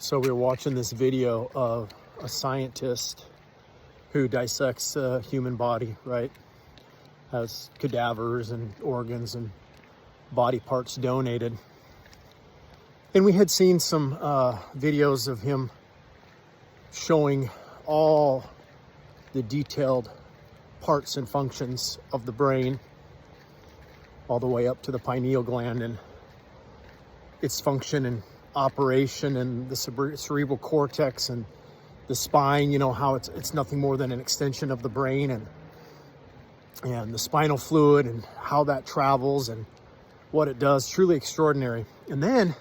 So we were watching this video of a scientist who dissects a human body, right? Has cadavers and organs and body parts donated. And we had seen some videos of him showing all the detailed parts and functions of the brain, all the way up to the pineal gland and its function and operation, and the cerebral cortex and the spine, you know, how it's nothing more than an extension of the brain, and the spinal fluid and how that travels and what it does. Truly extraordinary. And then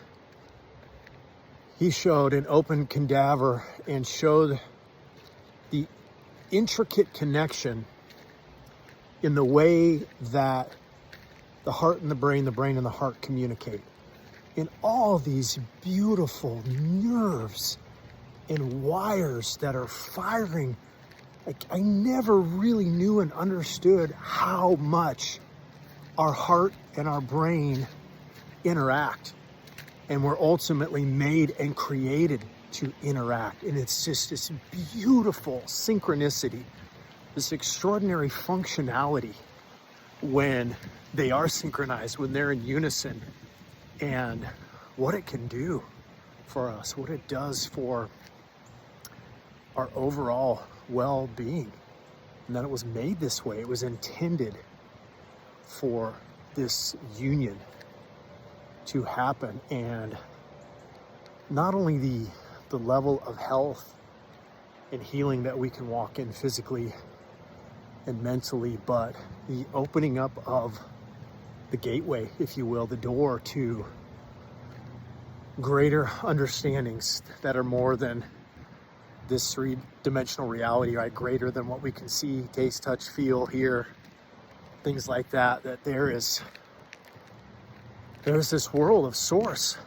he showed an open cadaver and showed the intricate connection in the way that the heart and the brain and the heart communicate. In all these beautiful nerves and wires that are firing. Like, I never really knew and understood how much our heart and our brain interact, and we're ultimately made and created to interact. And it's just this beautiful synchronicity, this extraordinary functionality when they are synchronized, when they're in unison, and what it can do for us, what it does for our overall well-being, and that it was made this way. It was intended for this union to happen. And not only the level of health and healing that we can walk in physically and mentally, but the opening up of the gateway, if you will, the door to greater understandings that are more than this three-dimensional reality, right? Greater than what we can see, taste, touch, feel, hear, things like that. That there's this world of source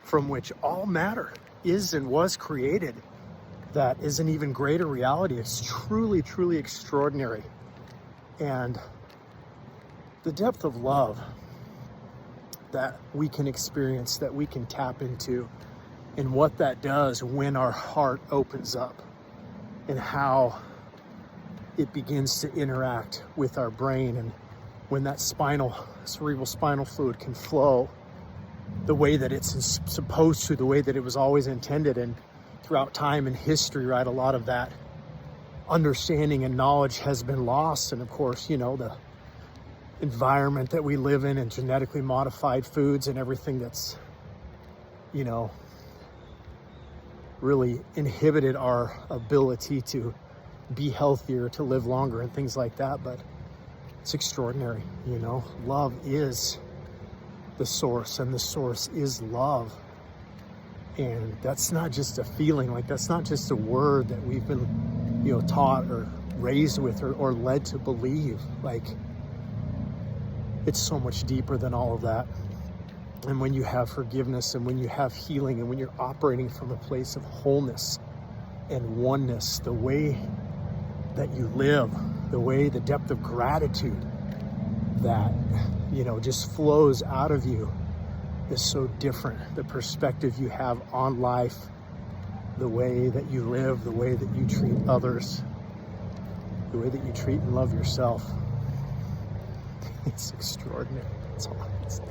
from which all matter is and was created. That is an even greater reality. It's truly, truly extraordinary. And the depth of love that we can experience, that we can tap into, and what that does when our heart opens up, and how it begins to interact with our brain, and when that cerebral spinal fluid can flow the way that it's supposed to, the way that it was always intended. And throughout time and history, right, a lot of that understanding and knowledge has been lost. And of course, you know, the environment that we live in and genetically modified foods and everything that's, you know, really inhibited our ability to be healthier, to live longer and things like that. But it's extraordinary, you know. Love is the source, and the source is love. And that's not just a feeling, like that's not just a word that we've been, you know, taught or raised with or led to believe. Like, it's so much deeper than all of that. And when you have forgiveness, and when you have healing, and when you're operating from a place of wholeness and oneness, the way that you live, the depth of gratitude that, you know, just flows out of you is so different. The perspective you have on life, the way that you live, the way that you treat others, the way that you treat and love yourself. It's extraordinary. That's all I can say.